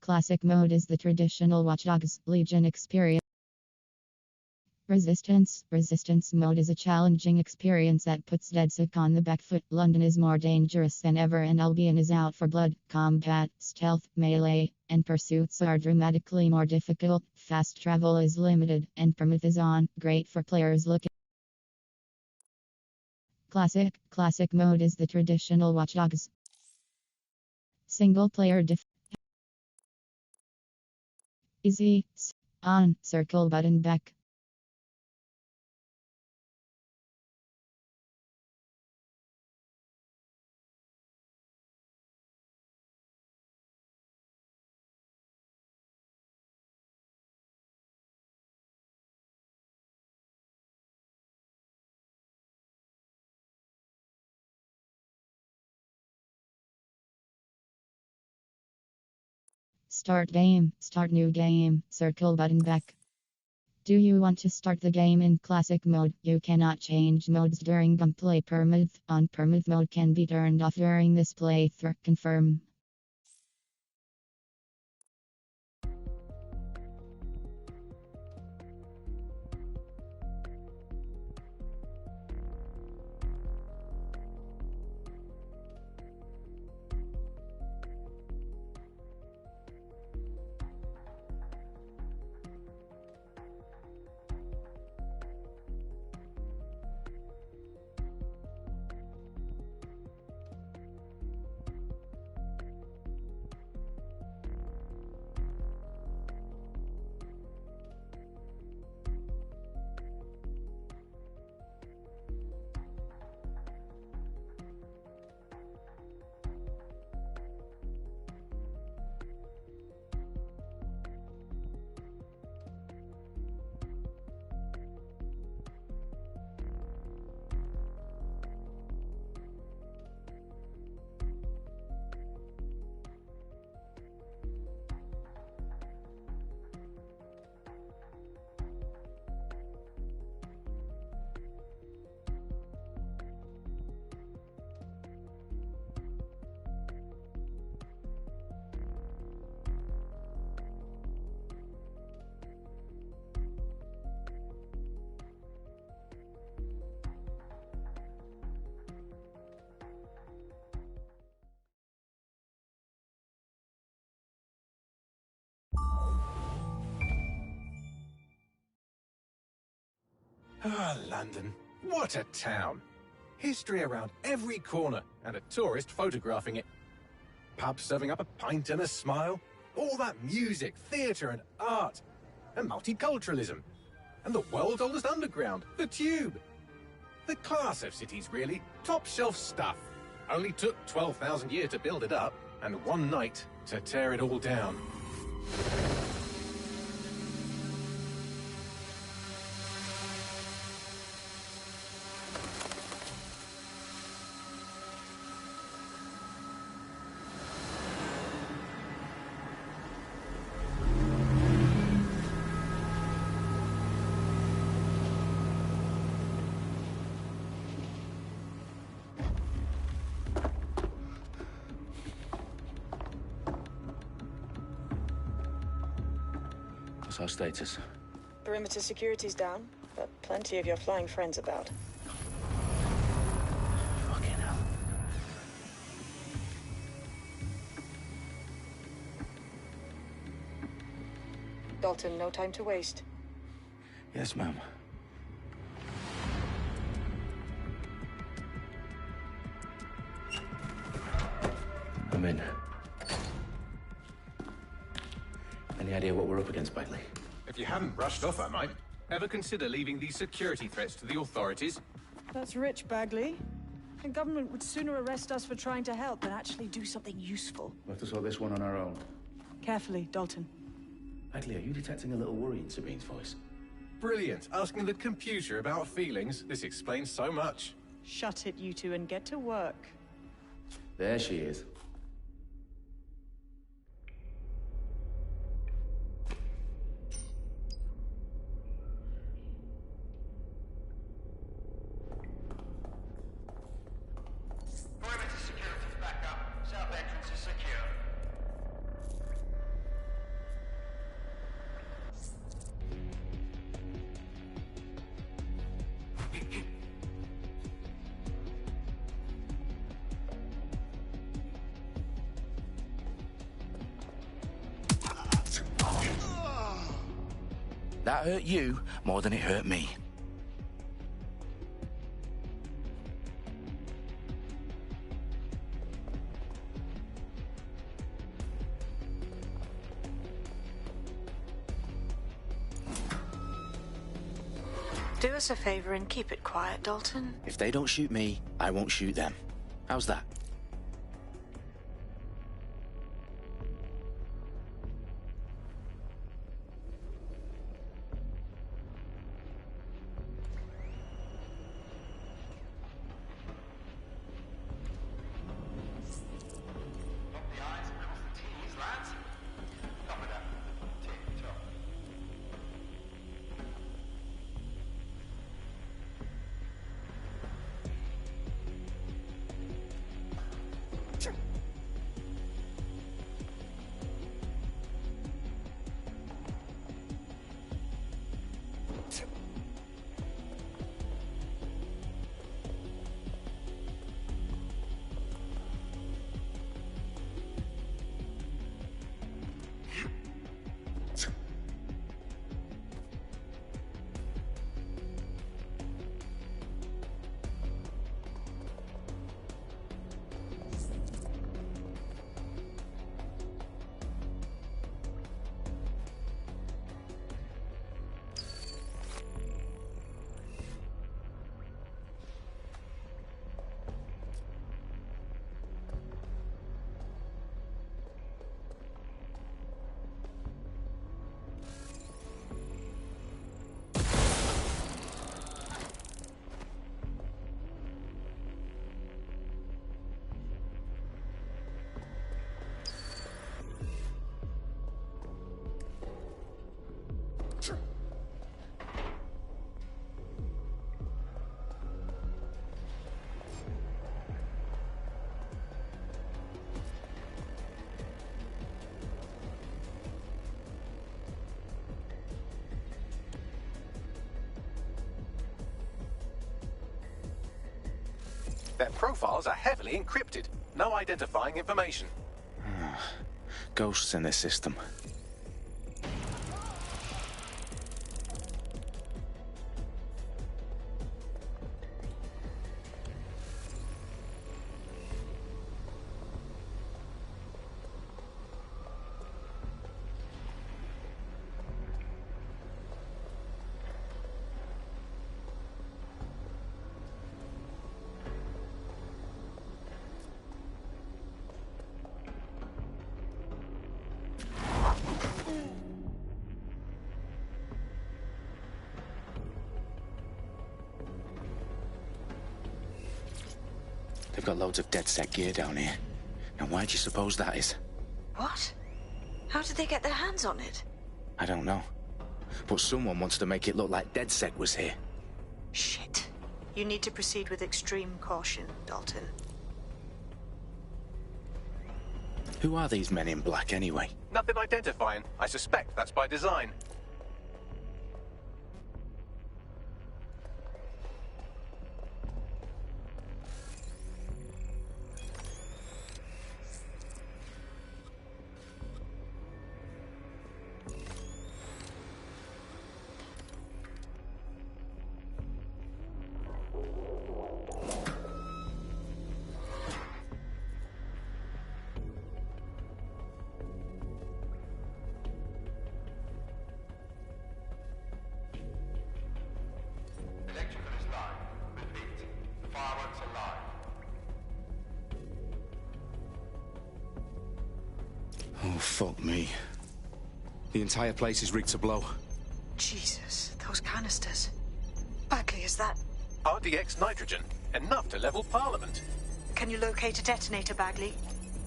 Classic mode is the traditional Watch Dogs Legion experience. Resistance mode is a challenging experience that puts DedSec on the back foot. London is more dangerous than ever, and Albion is out for blood. Combat, stealth, melee, and pursuits are dramatically more difficult. Fast travel is limited, and permath is on. Great for players looking. Classic mode is the traditional Watch Dogs. Single player easy. On. Circle button back. Start game. Start new game. Circle button back. Do you want to start the game in classic mode? You cannot change modes during gameplay. Permath mode can be turned off during this playthrough. Confirm. Ah, London. What a town. History around every corner and a tourist photographing it. Pubs serving up a pint and a smile. All that music, theatre and art. And multiculturalism. And the world's oldest underground, the Tube. The class of cities, really. Top shelf stuff. Only took 12,000 years to build it up and one night to tear it all down. What's our status? Perimeter security's down, but plenty of your flying friends about. Fucking hell. Dalton, no time to waste. Yes, ma'am. I'm in. Any idea what we're up against, Bagley? If you hadn't brushed off, I might. Ever consider leaving these security threats to the authorities? That's rich, Bagley. The government would sooner arrest us for trying to help than actually do something useful. We'll have to sort this one on our own. Carefully, Dalton. Bagley, are you detecting a little worry in Sabine's voice? Brilliant. Asking the computer about feelings. This explains so much. Shut it, you two, and get to work. There she is. Perimeter security's back up. South entrance is secure. That hurt you more than it hurt me. Do us a favor and keep it quiet, Dalton. If they don't shoot me, I won't shoot them. How's that? Their profiles are heavily encrypted. No identifying information. Ghosts in this system. They've got loads of dead-set gear down here. Now, why do you suppose that is? What? How did they get their hands on it? I don't know. But someone wants to make it look like DedSec was here. Shit. You need to proceed with extreme caution, Dalton. Who are these men in black, anyway? Nothing identifying. I suspect that's by design. Oh, fuck me. The entire place is rigged to blow. Jesus, those canisters. Bagley, is that... RDX nitrogen. Enough to level Parliament. Can you locate a detonator, Bagley?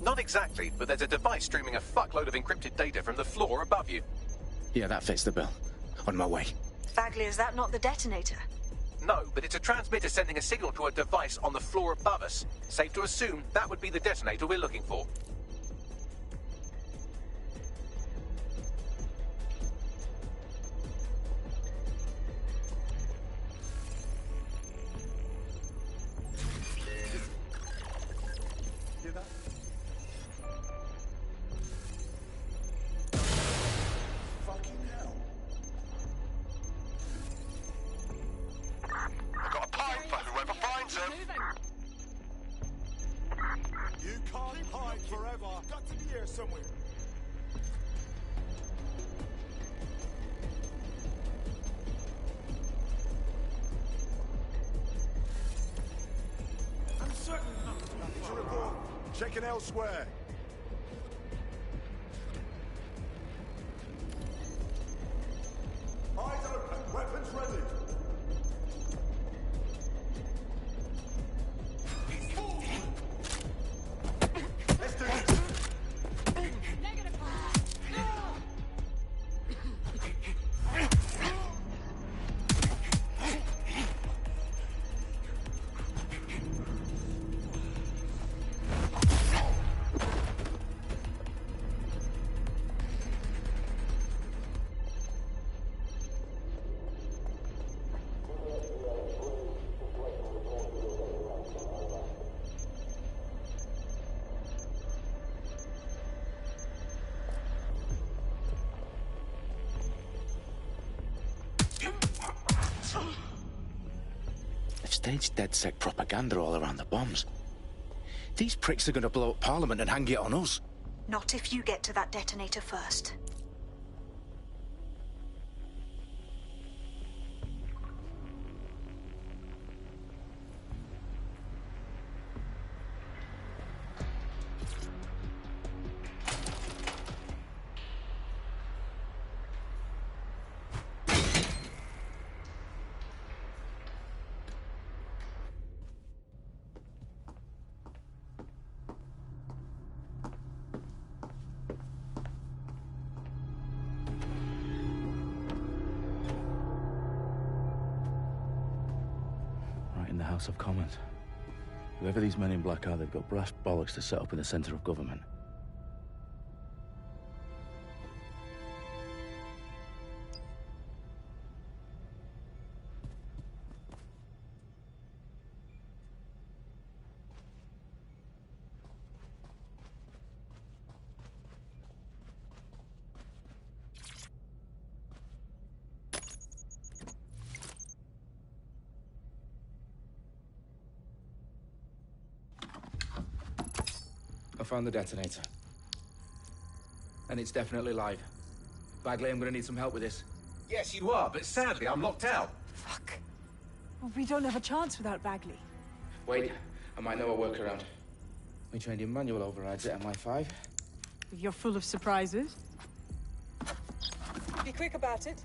Not exactly, but there's a device streaming a fuckload of encrypted data from the floor above you. Yeah, that fits the bill. On my way. Bagley, is that not the detonator? No, but it's a transmitter sending a signal to a device on the floor above us. Safe to assume that would be the detonator we're looking for. Checking elsewhere. Eyes open, weapons ready. Let's do this. They've staged DedSec propaganda all around the bombs. These pricks are going to blow up Parliament and hang it on us. Not if you get to that detonator first. In the House of Commons. Whoever these men in black are, they've got brass bollocks to set up in the centre of government. I found the detonator. And it's definitely live. Bagley, I'm gonna need some help with this. Yes, you are, but sadly I'm locked out. Fuck. Well, we don't have a chance without Bagley. Wait, I might know a workaround. We trained in manual overrides at MI5. You're full of surprises. Be quick about it.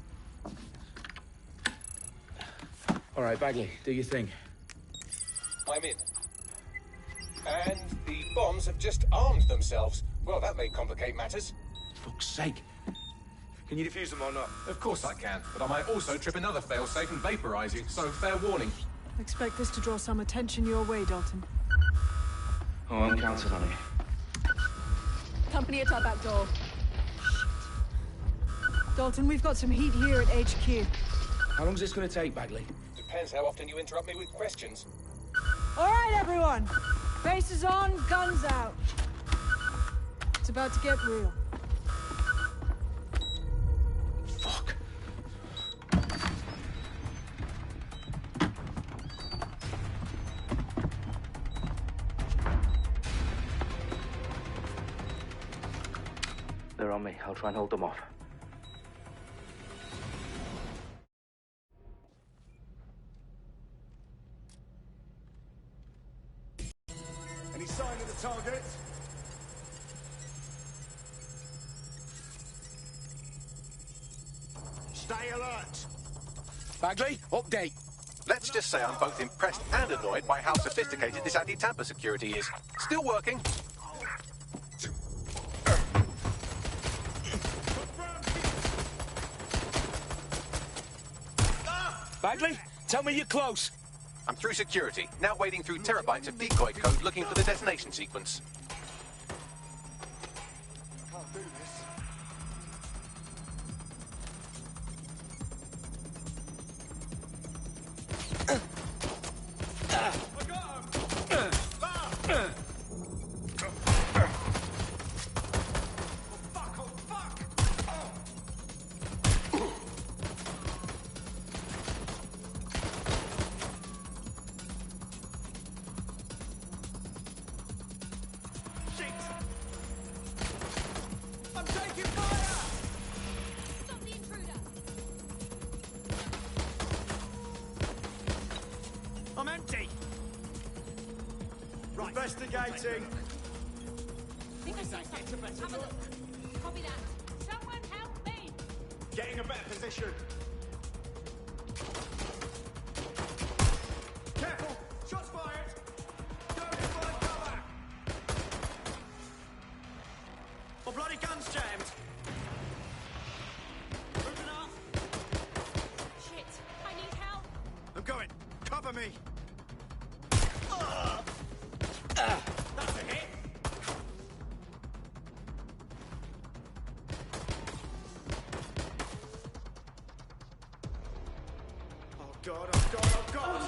All right, Bagley, do your thing. I'm in. And the bombs have just armed themselves. Well, that may complicate matters. Fuck's sake. Can you defuse them or not? Of course I can, but I might also trip another failsafe and vaporize you, so fair warning. Expect this to draw some attention your way, Dalton. Oh, I'm counting on it. Company at our back door. Shit. Dalton, we've got some heat here at HQ. How long's this gonna take, Bagley? Depends how often you interrupt me with questions. All right, everyone. Faces on, guns out. It's about to get real. Fuck. They're on me. I'll try and hold them off. Any sign of the target? Stay alert. Bagley, update. Let's just say I'm both impressed and annoyed by how sophisticated this anti-tamper security is. Still working. Bagley, tell me you're close. I'm through security, now wading through terabytes of decoy code looking for the detonation sequence. Can't do this. I'm empty. Right. Investigating. Does that get a better look? Copy that. Someone help me! Getting a better position. Careful! Shots fired! Go to find cover! My bloody gun's jammed! Moving off! Shit, I need help! I'm going! Cover me! That's a hit! Oh god, oh god, oh god!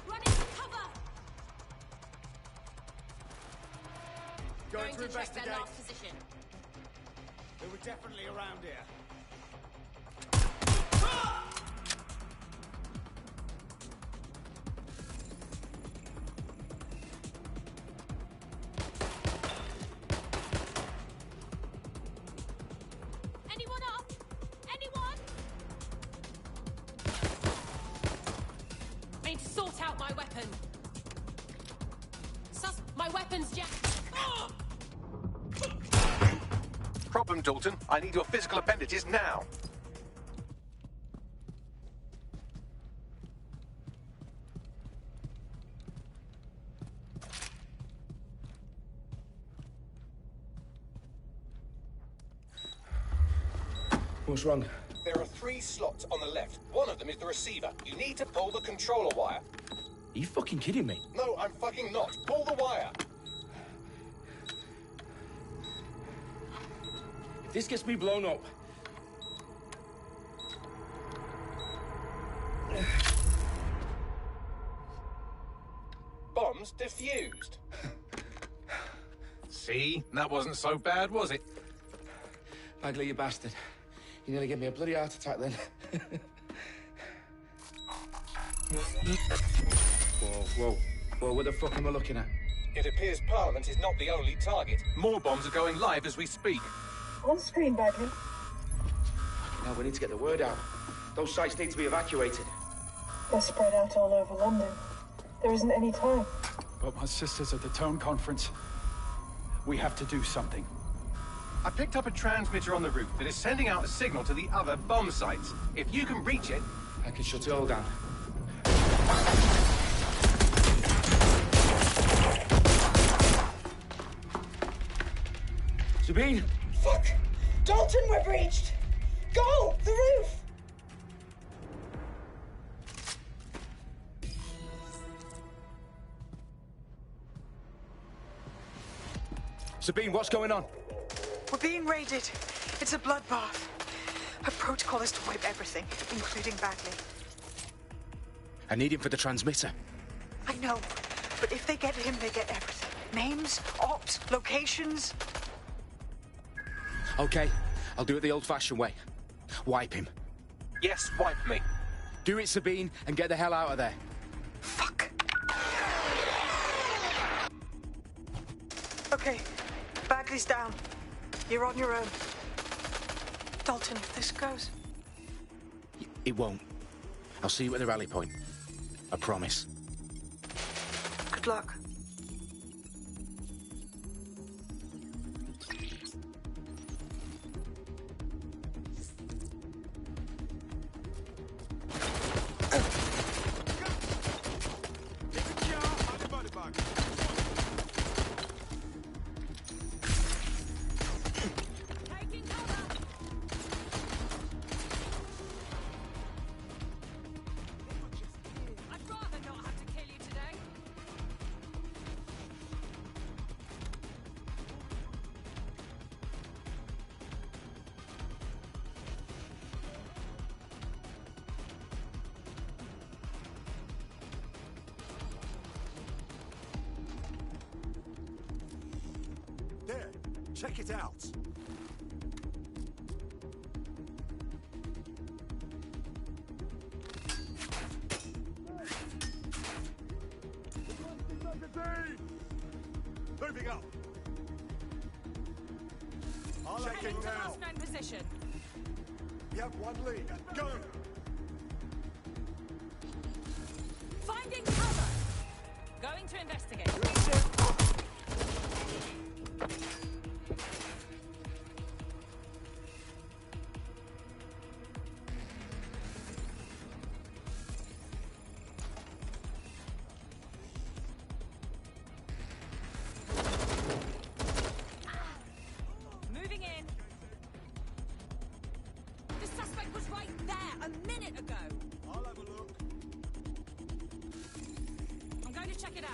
Running for cover! Going to check investigate. their last position. They were definitely around here. Anyone up? Anyone? I need to sort out my weapon. My weapon's jammed. Problem, Dalton. I need your physical appendages now. What's wrong? There are 3 slots on the left. One of them is the receiver. You need to pull the controller wire. Are you fucking kidding me? No, I'm fucking not. Pull the wire. If this gets me blown up... Bombs defused. See? That wasn't so bad, was it? Bagley, you bastard. You nearly gave me a bloody heart attack then. Whoa, what the fuck am I looking at? It appears Parliament is not the only target. More bombs are going live as we speak. On screen, Bagley. Now we need to get the word out. Those sites need to be evacuated. They're spread out all over London. There isn't any time. But my sister's at the town conference. We have to do something. I picked up a transmitter on the roof that is sending out a signal to the other bomb sites. If you can reach it... I can shut it all down. Sabine! Fuck! Dalton, we're breached! Go! The roof! Sabine, what's going on? We're being raided. It's a bloodbath. Our protocol is to wipe everything, including Bagley. I need him for the transmitter. I know, but if they get him, they get everything. Names, ops, locations. Okay, I'll do it the old-fashioned way. Wipe him. Yes, wipe me. Do it, Sabine, and get the hell out of there. Fuck. Okay, Bagley's down. You're on your own. Dalton, if this goes... It won't. I'll see you at the rally point. I promise. Good luck. There, check it out. Moving up. Checking Into now. last known position. You have one lead. Go. Finding cover. Going to investigate. Moving in. The suspect was right there a minute ago. I'll have a look. I'm going to check it out.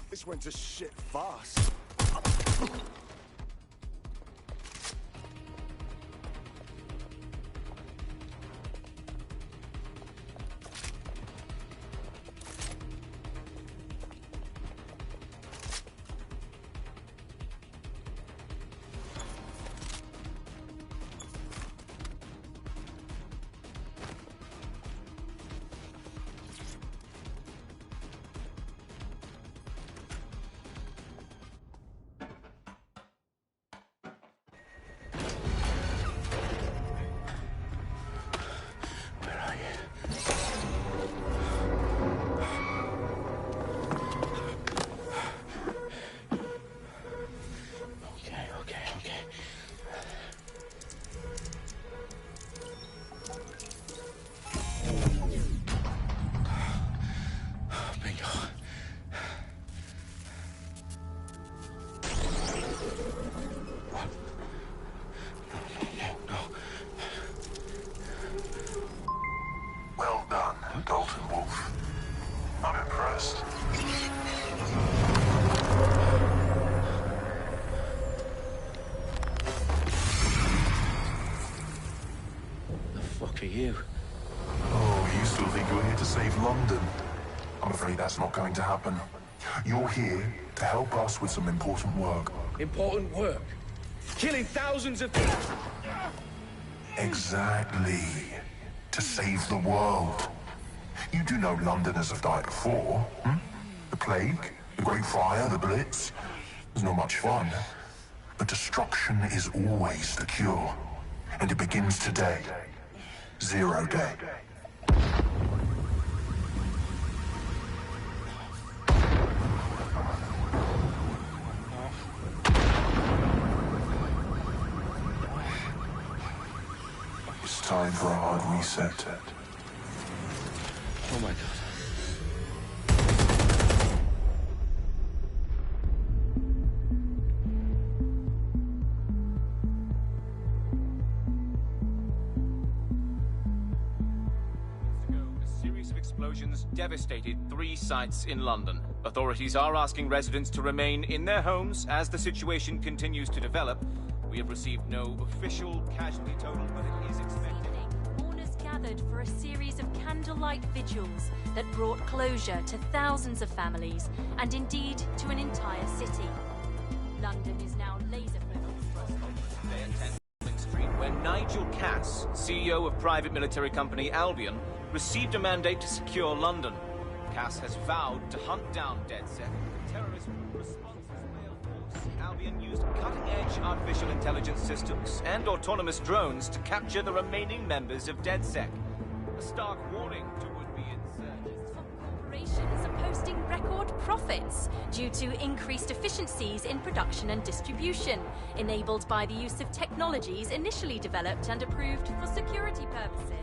This went to shit fast. Well done, Dalton Wolf. I'm impressed. The fuck are you? Oh, you still think you're here to save London? I'm afraid that's not going to happen. You're here to help us with some important work. Important work. Killing thousands of people. Exactly. To save the world. You do know Londoners have died before, hmm? The Plague, the Great Fire, the Blitz. It's not much fun. But destruction is always the cure. And it begins today. Zero Day. It's time for a hard reset. Oh my god. A series of explosions devastated 3 sites in London. Authorities are asking residents to remain in their homes as the situation continues to develop. We have received no official casualty total, but it is expected. Mourners gathered for a series of candlelight vigils that brought closure to thousands of families and indeed to an entire city. London is now laser-focused. Today at 10 Downing Street, where Nigel Cass, CEO of private military company Albion, received a mandate to secure London. Cass has vowed to hunt down DedSec. Terrorist responses failed force. Albion used cutting-edge artificial intelligence systems and autonomous drones to capture the remaining members of DedSec. A stark warning to would-be insurgents. Corporations are posting record profits due to increased efficiencies in production and distribution, enabled by the use of technologies initially developed and approved for security purposes.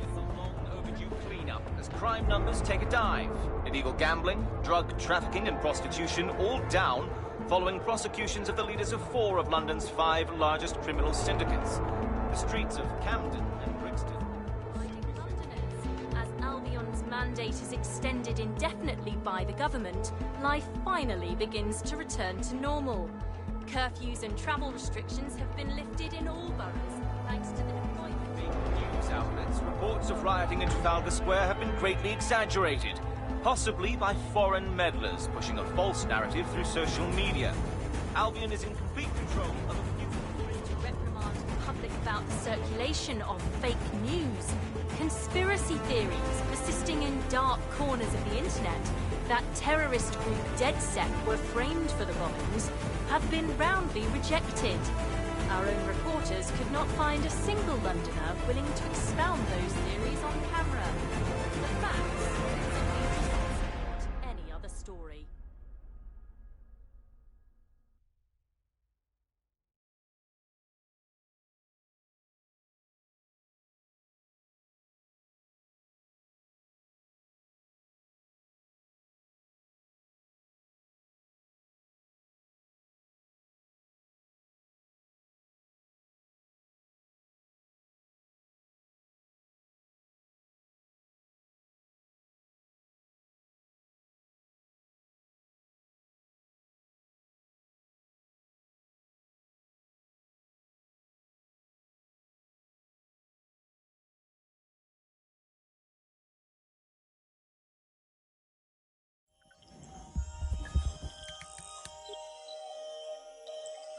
Cleanup as crime numbers take a dive. Illegal gambling, drug trafficking and prostitution all down following prosecutions of the leaders of 4 of London's 5 largest criminal syndicates. The streets of Camden and Brixton. As Albion's mandate is extended indefinitely by the government, life finally begins to return to normal. Curfews and travel restrictions have been lifted in all boroughs, thanks to the deployment. News outlets, reports of rioting in Trafalgar Square have been greatly exaggerated, possibly by foreign meddlers pushing a false narrative through social media. Albion is in complete control of a few... To reprimand the public about the circulation of fake news, conspiracy theories persisting in dark corners of the internet, that terrorist group DedSec were framed for the bombings have been roundly rejected. Our own reporters could not find a single Londoner willing to expound those theories on camera. The facts simply support any other story.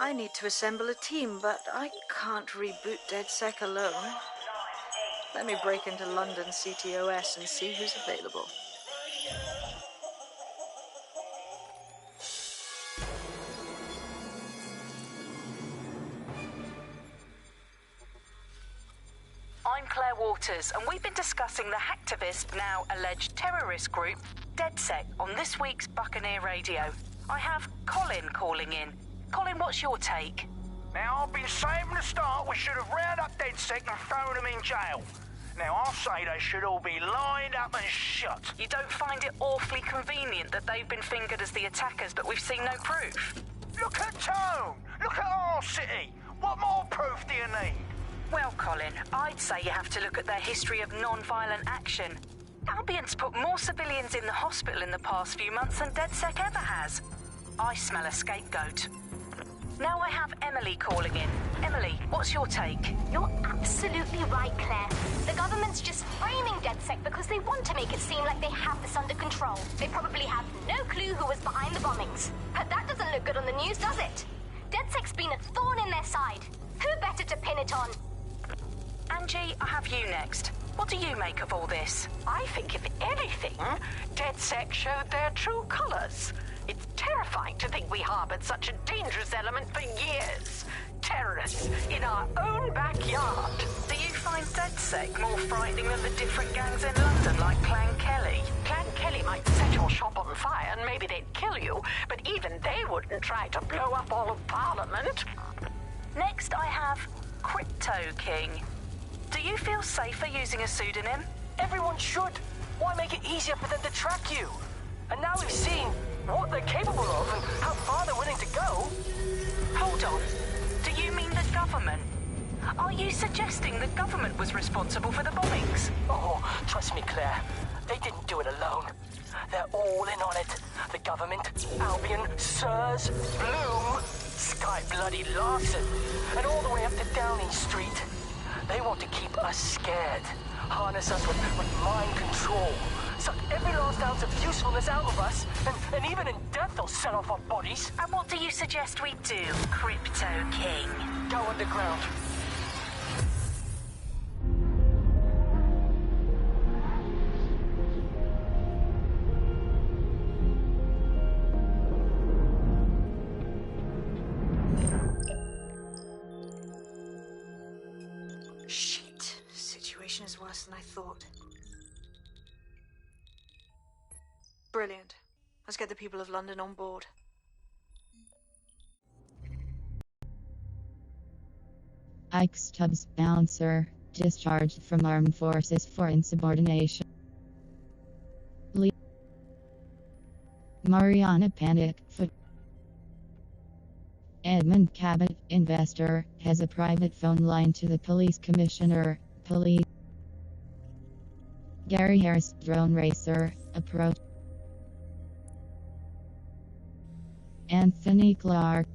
I need to assemble a team, but I can't reboot DedSec alone. Let me break into London CTOS and see who's available. I'm Claire Waters, and we've been discussing the hacktivist, now alleged terrorist group, DedSec, on this week's Buccaneer Radio. I have Colin calling in. Colin, what's your take? Now, I've been saying from the start we should have rounded up DedSec and thrown them in jail. Now, I'll say they should all be lined up and shot. You don't find it awfully convenient that they've been fingered as the attackers, but we've seen no proof? Look at Tone! Look at our city! What more proof do you need? Well, Colin, I'd say you have to look at their history of non-violent action. Albion's put more civilians in the hospital in the past few months than DedSec ever has. I smell a scapegoat. Now I have Emily calling in. Emily, what's your take? You're absolutely right, Claire. The government's just framing DedSec because they want to make it seem like they have this under control. They probably have no clue who was behind the bombings. But that doesn't look good on the news, does it? DedSec's been a thorn in their side. Who better to pin it on? Angie, I have you next. What do you make of all this? I think, if anything, DedSec showed their true colors. It's terrifying to think we harbored such a dangerous element for years. Terrorists in our own backyard. Do you find DedSec more frightening than the different gangs in London, like Clan Kelly? Clan Kelly might set your shop on fire and maybe they'd kill you, but even they wouldn't try to blow up all of Parliament. Next, I have Crypto King. Do you feel safer using a pseudonym? Everyone should. Why make it easier for them to track you? And now we've seen what they're capable of and how far they're willing to go. Hold on. Do you mean the government? Are you suggesting the government was responsible for the bombings? Oh, trust me, Claire. They didn't do it alone. They're all in on it. The government, Albion, Sirs, Bloom, Sky Bloody Larson, and all the way up to Downing Street. They want to keep us scared, harness us with mind control, suck every last ounce of usefulness out of us, and even in death they'll set off our bodies. And what do you suggest we do, Crypto King? Go underground. Shit. Situation is worse than I thought. Brilliant. Let's get the people of London on board. Ike Stubbs, bouncer, discharged from armed forces for insubordination. Mariana Panic, Edmund Cabot, investor, has a private phone line to the police commissioner. Police. Gary Harris, drone racer, approach. Anthony Clark.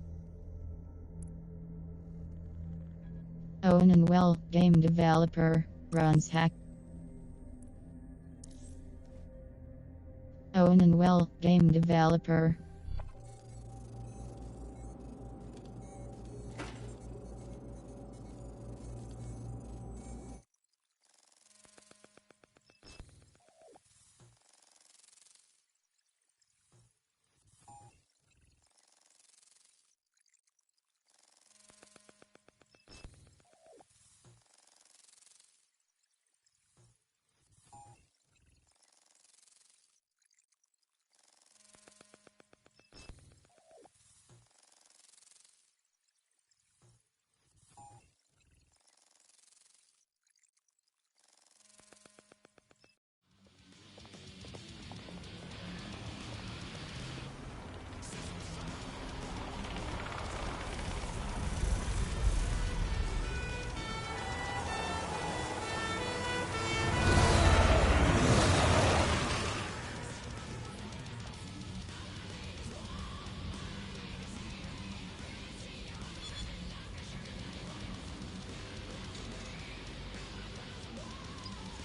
Owen and Well, game developer, runs hack. Owen and Well, game developer.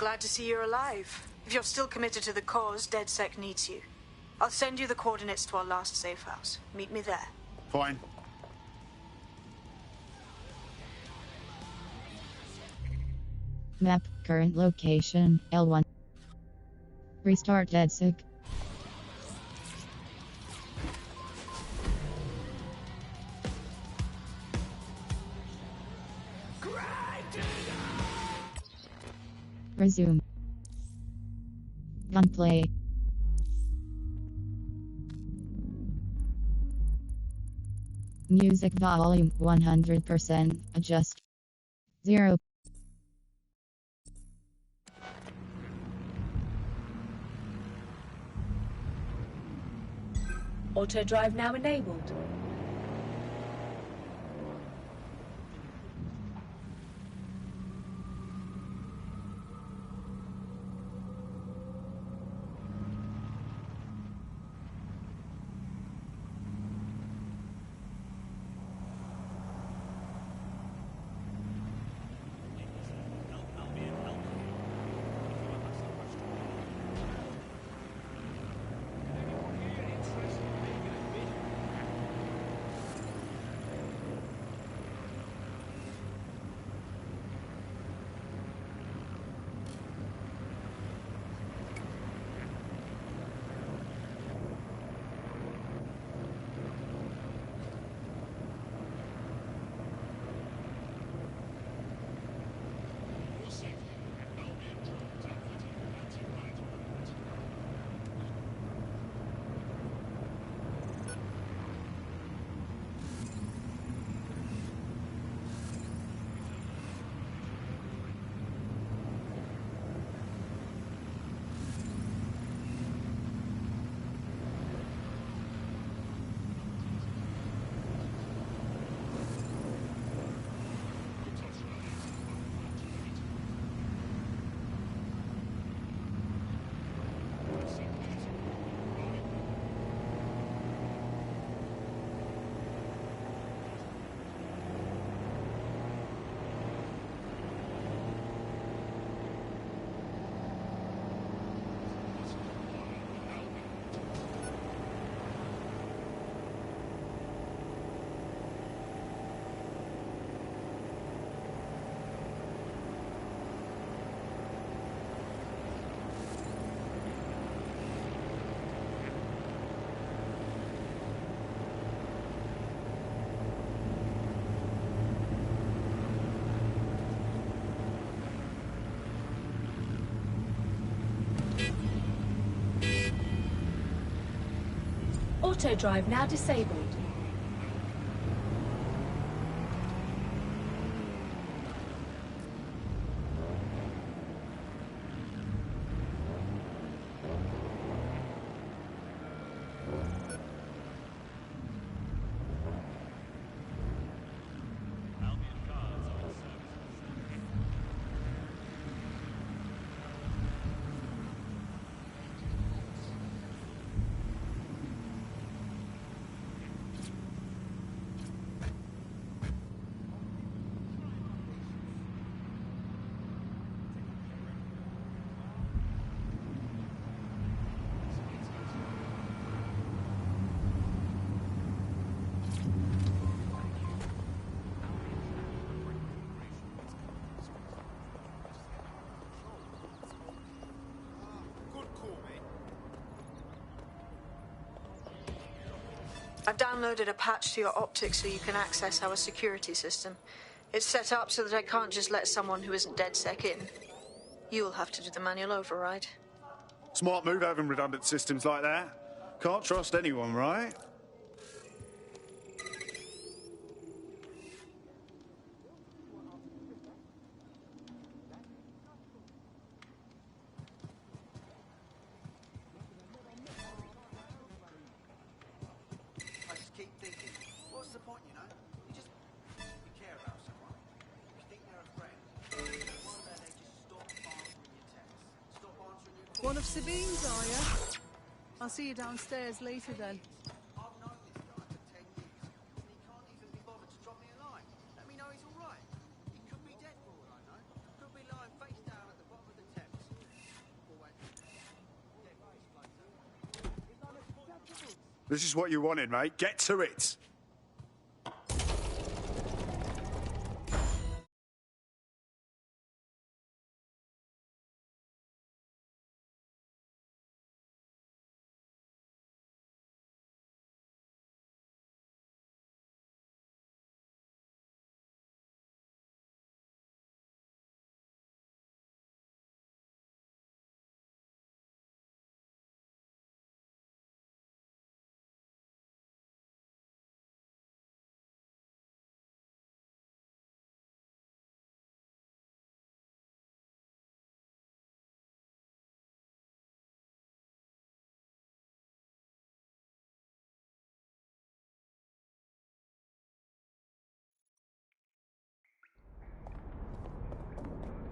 Glad to see you're alive. If you're still committed to the cause, DedSec needs you. I'll send you the coordinates to our last safe house. Meet me there. Fine. Map, current location, L1. Restart DedSec. Resume. Gunplay. Music volume 100%. Adjust. 0. Auto drive now enabled. Auto drive now disabled. I've downloaded a patch to your optics so you can access our security system. It's set up so that I can't just let someone who isn't DedSec in. You'll have to do the manual override. Smart move having redundant systems like that. Can't trust anyone, right? I just keep thinking, what's the point, you know? You care about someone. You think they're a friend. One day they just stop answering your texts. Stop answering your calls. One of Sabine's, are you? I'll see you downstairs later then. I've known this guy for 10 years, and he can't even be bothered to drop me a line. Let me know he's all right. He could be dead for all I know. Could be lying face down at the bottom of the Thames. This is what you wanted, mate. Get to it.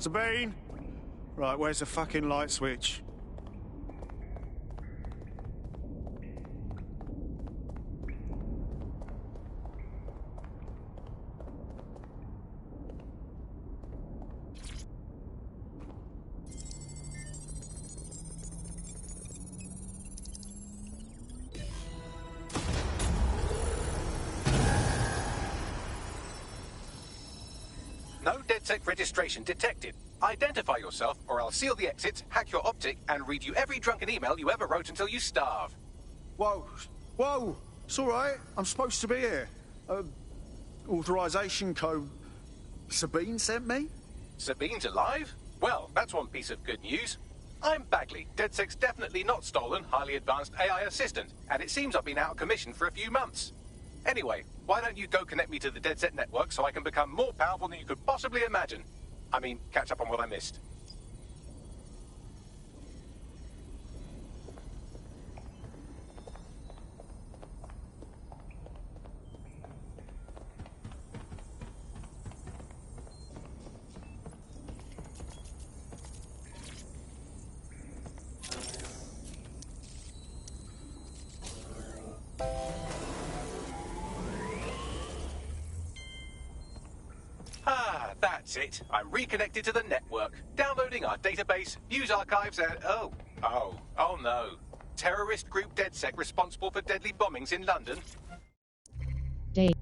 Sabine? Right, where's the fucking light switch? No DedSec registration detected. Identify yourself, or I'll seal the exits, hack your optic, and read you every drunken email you ever wrote until you starve. Whoa, whoa, it's all right. I'm supposed to be here. Authorization code Sabine sent me? Sabine's alive? Well, that's one piece of good news. I'm Bagley, DedSec's definitely not stolen, highly advanced AI assistant, and it seems I've been out of commission for a few months. Anyway, why don't you go connect me to the DedSec network so I can become more powerful than you could possibly imagine? I mean, catch up on what I missed. Ah, that's it. I'm reconnected to the network, downloading our database, news archives, and oh no. Terrorist group DedSec responsible for deadly bombings in London. Date.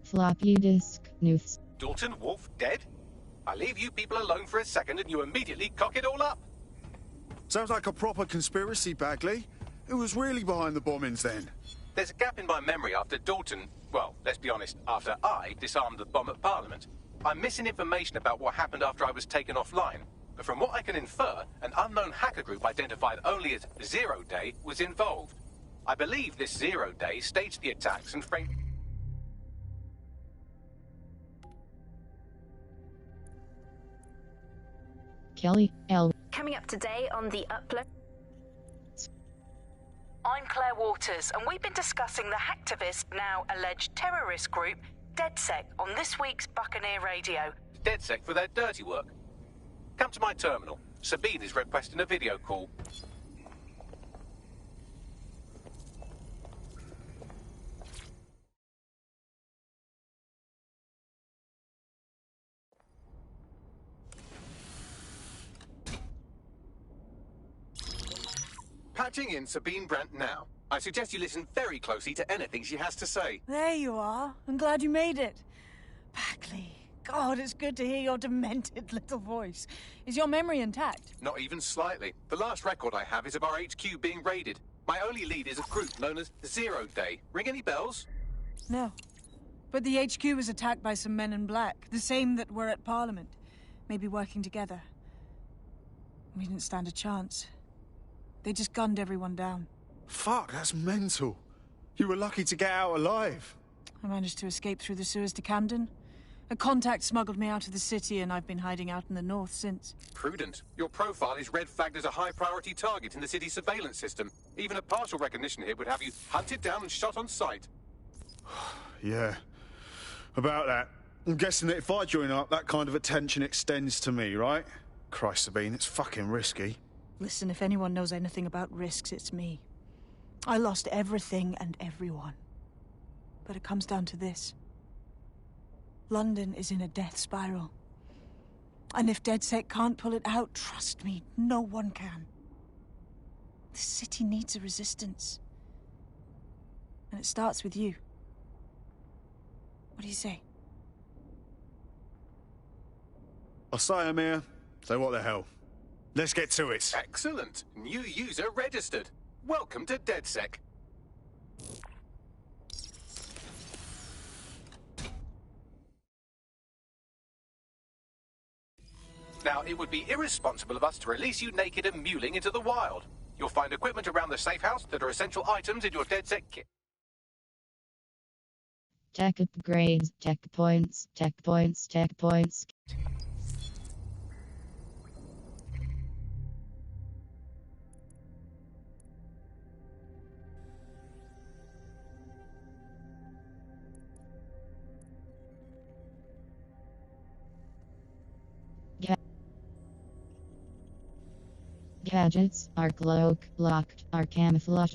Floppy disk news. Dalton Wolf dead? I leave you people alone for a second and you immediately cock it all up. Sounds like a proper conspiracy, Bagley. Who was really behind the bombings then? There's a gap in my memory after Dalton, well, let's be honest, after I disarmed the bomb at Parliament. I'm missing information about what happened after I was taken offline. But from what I can infer, an unknown hacker group identified only as Zero Day was involved. I believe this Zero Day staged the attacks and framed... Kelly L. Coming up today on the upload. I'm Claire Waters, and we've been discussing the hacktivist, now alleged terrorist group, DedSec, on this week's Buccaneer Radio. DedSec for their dirty work. Come to my terminal. Sabine is requesting a video call. Patching in Sabine Brandt now. I suggest you listen very closely to anything she has to say. There you are. I'm glad you made it. Bagley. God, it's good to hear your demented little voice. Is your memory intact? Not even slightly. The last record I have is of our HQ being raided. My only lead is a group known as Zero Day. Ring any bells? No. But the HQ was attacked by some men in black, the same that were at Parliament. Maybe working together. We didn't stand a chance. They just gunned everyone down. Fuck, that's mental. You were lucky to get out alive. I managed to escape through the sewers to Camden. A contact smuggled me out of the city, and I've been hiding out in the north since. Prudent. Your profile is red flagged as a high-priority target in the city's surveillance system. Even a partial recognition here would have you hunted down and shot on sight. Yeah, about that. I'm guessing that if I join up, that kind of attention extends to me, right? Christ, Sabine, it's fucking risky. Listen, if anyone knows anything about risks, it's me. I lost everything and everyone. But it comes down to this. London is in a death spiral. And if DedSec can't pull it out, trust me, no one can. The city needs a resistance. And it starts with you. What do you say? I say, Amir, so what the hell? Let's get to it. Excellent. New user registered. Welcome to DedSec. Now, it would be irresponsible of us to release you naked and mewling into the wild. You'll find equipment around the safe house that are essential items in your DedSec kit. Tech upgrades, checkpoints, checkpoints, checkpoints. Gadgets, are cloak, locked, are camouflage.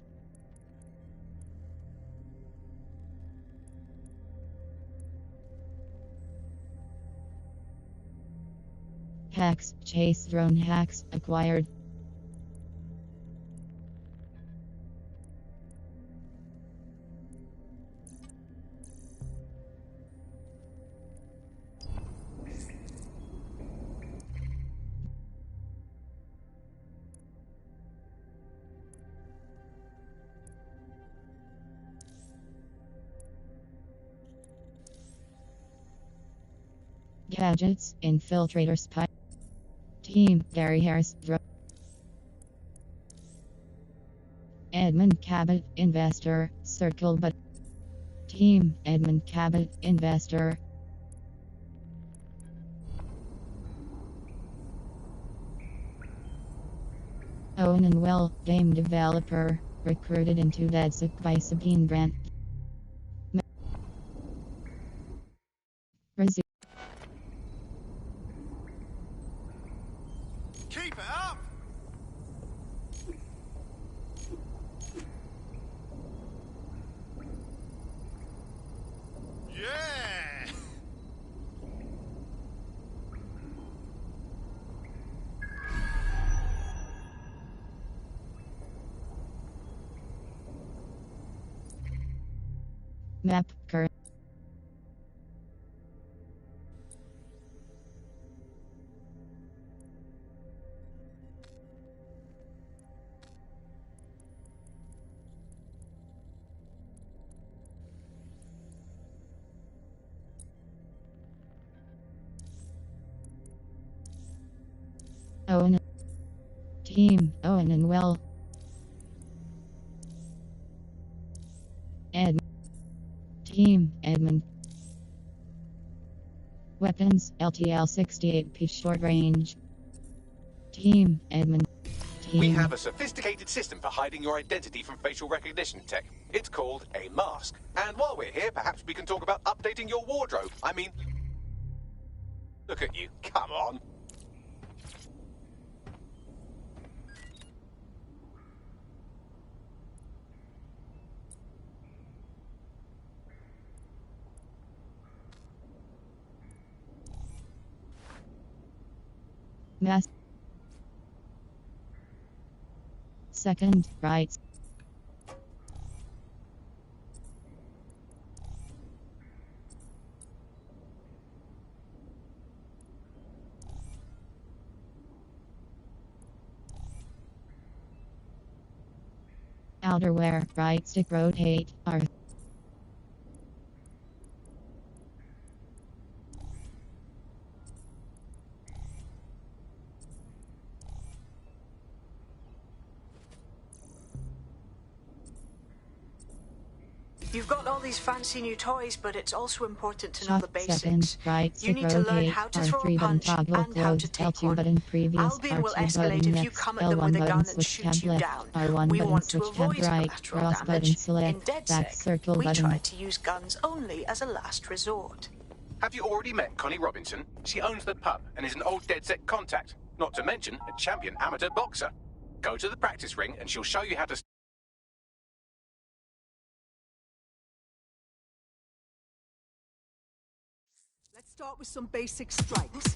Hacks, chase drone hacks, acquired. Gadgets, infiltrator spy. Team, Gary Harris, Edmund Cabot, investor, circle but. Team, Edmund Cabot, investor. Owen and Well, game developer, recruited into DedSec by Sabine Brandt. Resume. Keep it up! Yeah! Map, current. Owen. Team, Owen and Well. Edmund. Team, Edmund. Weapons, LTL 68P short range. Team, Edmund. Team. We have a sophisticated system for hiding your identity from facial recognition tech. It's called a mask. And while we're here, perhaps we can talk about updating your wardrobe. I mean, look at you. Come on. Mass. Second, right. Outerwear, right stick rotate, R. You've got all these fancy new toys, but it's also important to know Shot the basics. second, right You need to learn how to throw a punch and how to take one. Albion will escalate if you come at them with a gun and shoot you down. We want to avoid collateral damage. In DedSec, we try to use guns only as a last resort. Have you already met Connie Robinson? She owns the pub and is an old DedSec contact, not to mention a champion amateur boxer. Go to the practice ring and she'll show you how to... Let's start with some basic strikes.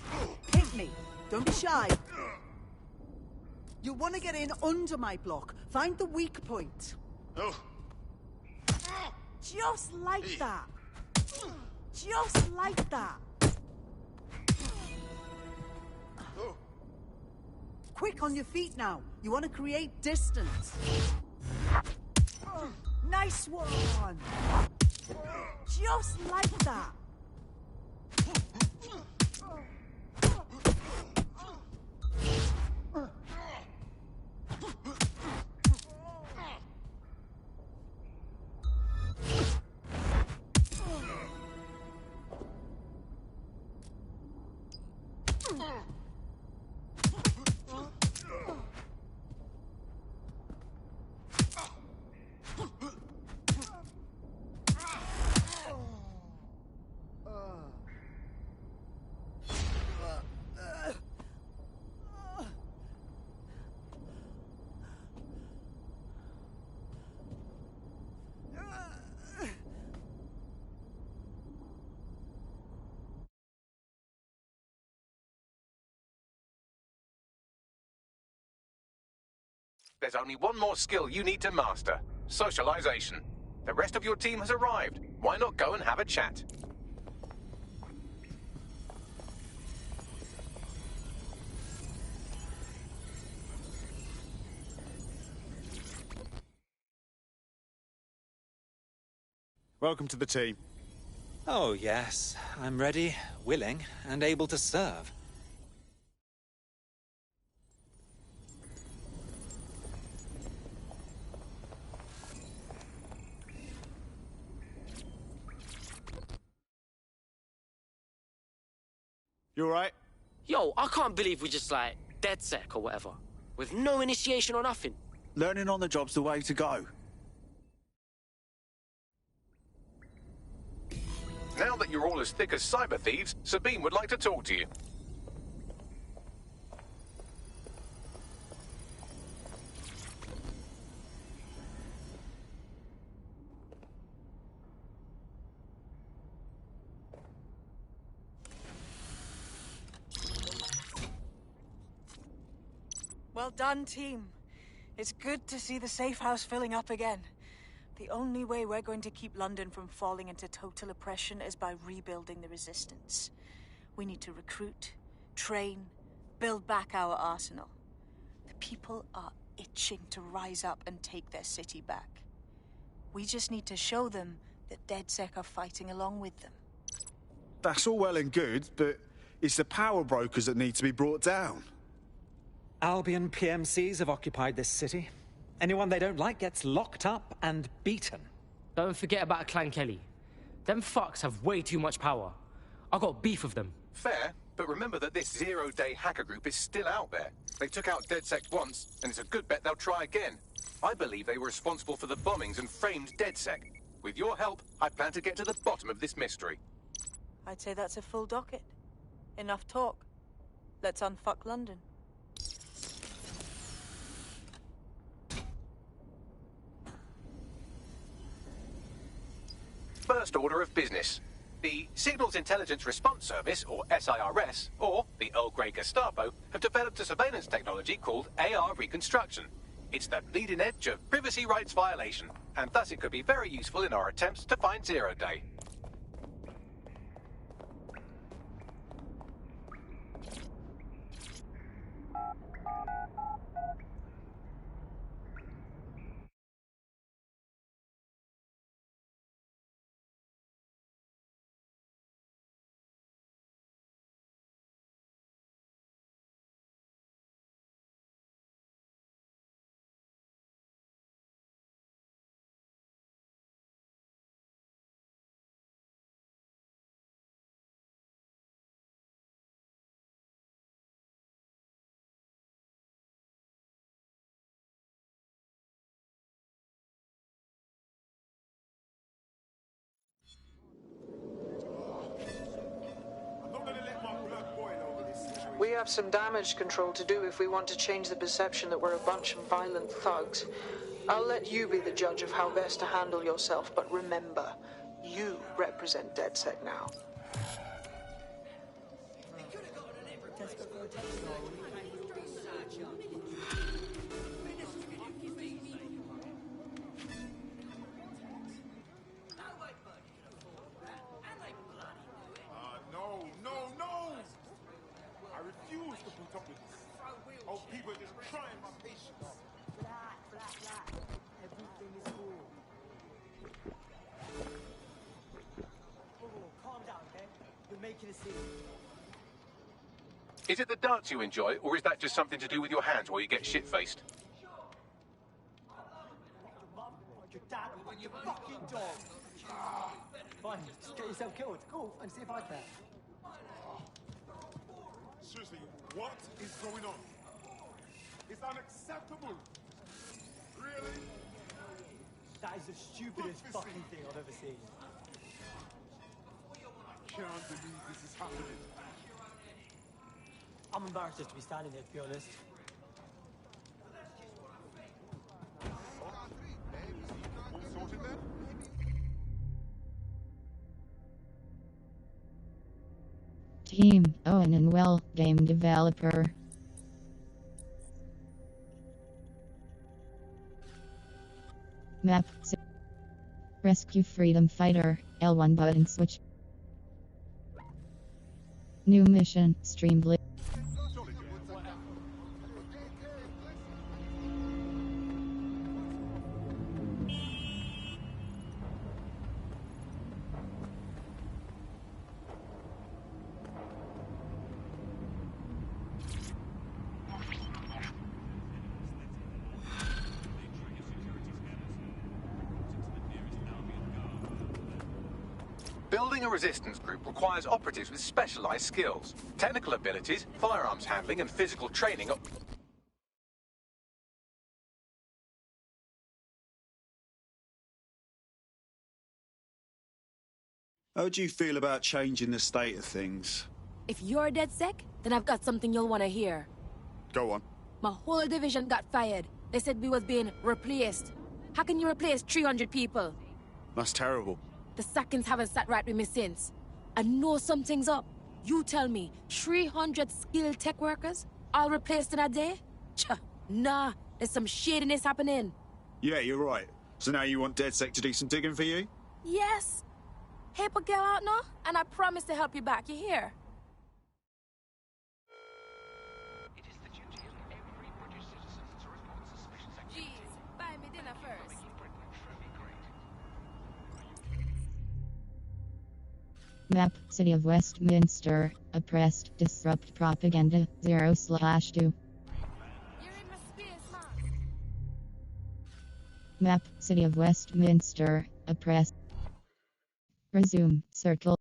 Hit me. Don't be shy. You'll want to get in under my block. Find the weak point. Oh. Just like that. Just like that. Quick on your feet now. You want to create distance. Nice one. Just like that. There's only one more skill you need to master: socialization. The rest of your team has arrived. Why not go and have a chat? Welcome to the team. Oh, yes. I'm ready, willing, and able to serve. You alright? Yo, I can't believe we just, like, DedSec or whatever. With no initiation or nothing. Learning on the job's the way to go. Now that you're all as thick as cyber thieves, Sabine would like to talk to you. Well done, team. It's good to see the safe house filling up again. The only way we're going to keep London from falling into total oppression is by rebuilding the resistance. We need to recruit, train, build back our arsenal. The people are itching to rise up and take their city back. We just need to show them that DedSec are fighting along with them. That's all well and good, but it's the power brokers that need to be brought down. Albion PMCs have occupied this city. Anyone they don't like gets locked up and beaten. Don't forget about Clan Kelly. Them fucks have way too much power. I got beef with them. Fair, but remember that this zero-day hacker group is still out there. They took out DedSec once, and it's a good bet they'll try again. I believe they were responsible for the bombings and framed DedSec. With your help, I plan to get to the bottom of this mystery. I'd say that's a full docket. Enough talk. Let's unfuck London. First order of business. The Signals Intelligence Response Service, or SIRS, or the Earl Grey Gestapo, have developed a surveillance technology called AR Reconstruction. It's the bleeding edge of privacy rights violation, and thus it could be very useful in our attempts to find Zero Day. We have some damage control to do if we want to change the perception that we're a bunch of violent thugs. I'll let you be the judge of how best to handle yourself, but remember, you represent DedSec now. making a scene. Is it the dance you enjoy, or is that just something to do with your hands while you get shit-faced? Your dad and your fucking dog. Fine, just get yourself killed. Cool, and see if I can. Seriously, what is going on? It's unacceptable. Really? That is the stupidest fucking thing I've ever seen. I can't believe this is happening. I'm embarrassed just to be standing here, to be honest. All sorted then? Team Owen and Well, game developer. Map Rescue Freedom Fighter, L1 button switch. New mission, Streamlit. Building a resistance group requires operatives with specialized skills. Technical abilities, firearms handling, and physical training are... How do you feel about changing the state of things? If you're DedSec, then I've got something you'll want to hear. Go on. My whole division got fired. They said we was being replaced. How can you replace 300 people? That's terrible. The seconds haven't sat right with me since. I know something's up. You tell me, 300 skilled tech workers, all replaced in a day? Nah, there's some shadiness happening. Yeah, you're right. So now you want DedSec to do some digging for you? Yes. Help a girl out now, and I promise to help you back. You hear? Jeez, buy me dinner first. Map, City of Westminster, oppressed, disrupt propaganda, 0/2. You're in my space, man. Map, City of Westminster, oppressed. Resume, circle.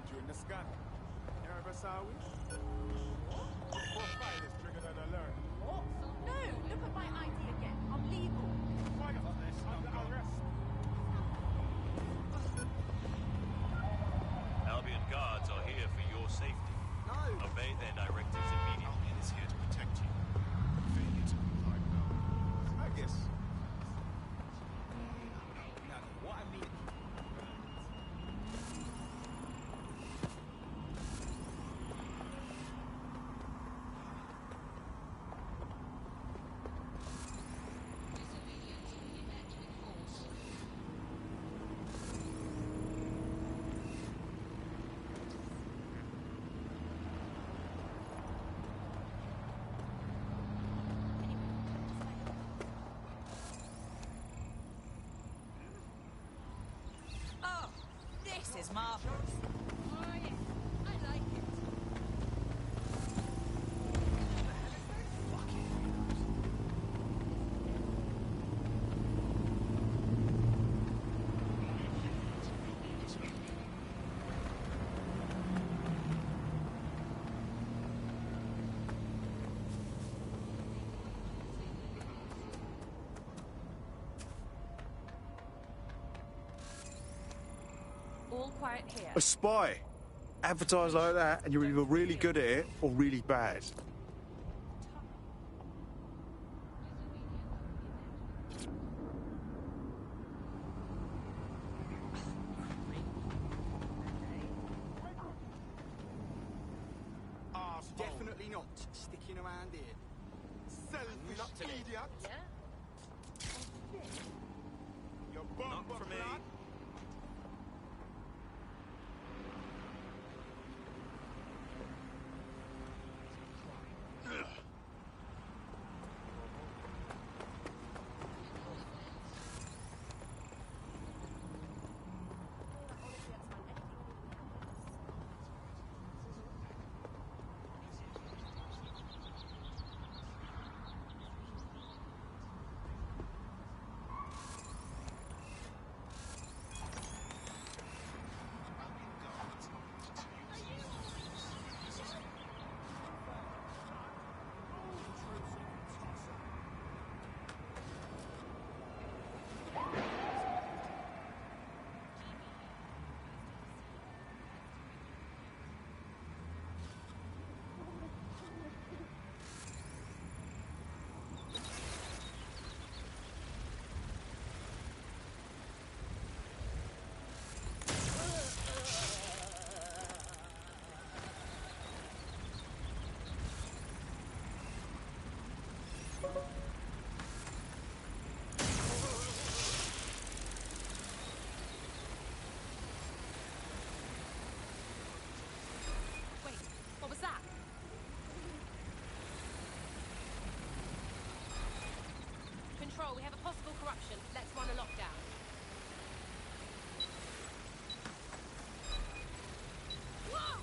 During the scan. You ever saw it? Profile is triggered an alert. What? No, look at my ID again. I'm legal. Fire under arrest. Albion guards are here for your safety. No. Obey their directives immediately. Albion is here to protect you. Failure to comply now. I guess. Now, what I mean. This is marvelous. Oh, yeah. I like it. All quiet here. A spy? Advertise like that, and you're either really good at it or really bad. Definitely not sticking around here. Selfish idiot. Yeah? Your Not for me. Wait, what was that? Control, we have a possible corruption. Let's run a lockdown. Whoa!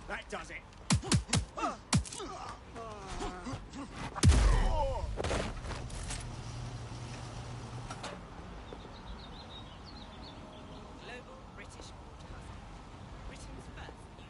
That does it. Global British Broadcasting. Britain's first news.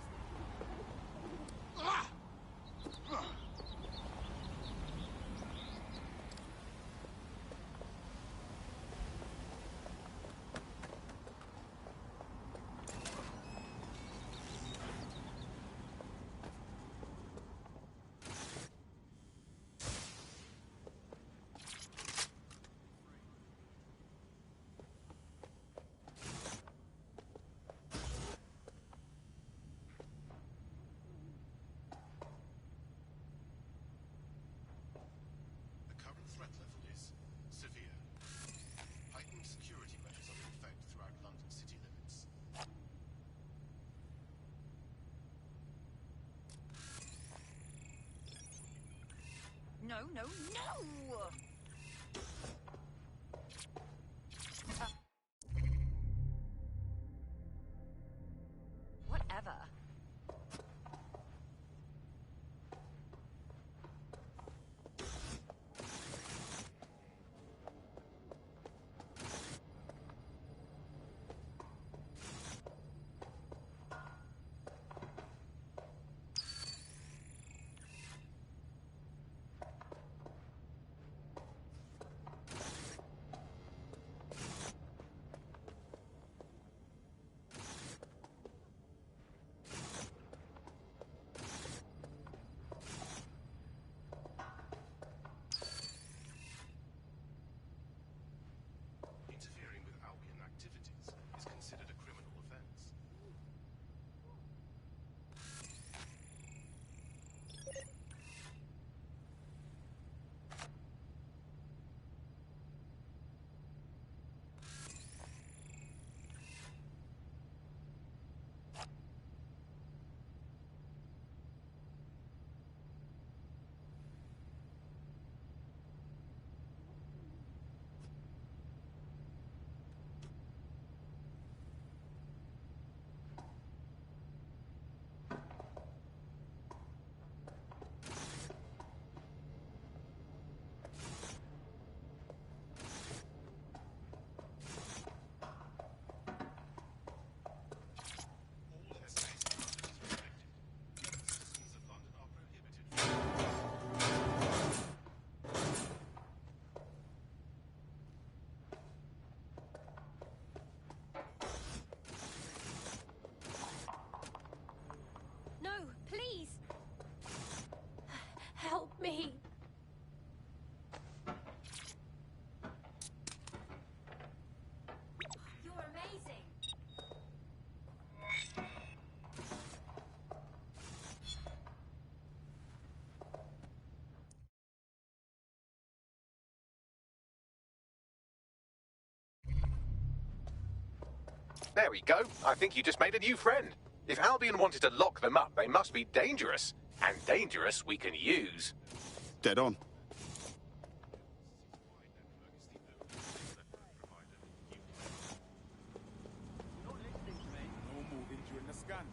The current threat level is severe. Heightened security measures are in effect throughout London city limits. No, no, no! Whatever. Interfering with Albion activities is considered a criminal offense. All airspace is protected. Citizens of London are prohibited from... No, please! Help me! You're amazing! There we go. I think you just made a new friend. If Albion wanted to lock them up, they must be dangerous. And dangerous we can use. Dead on. No moving during the scan.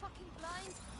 fucking blind?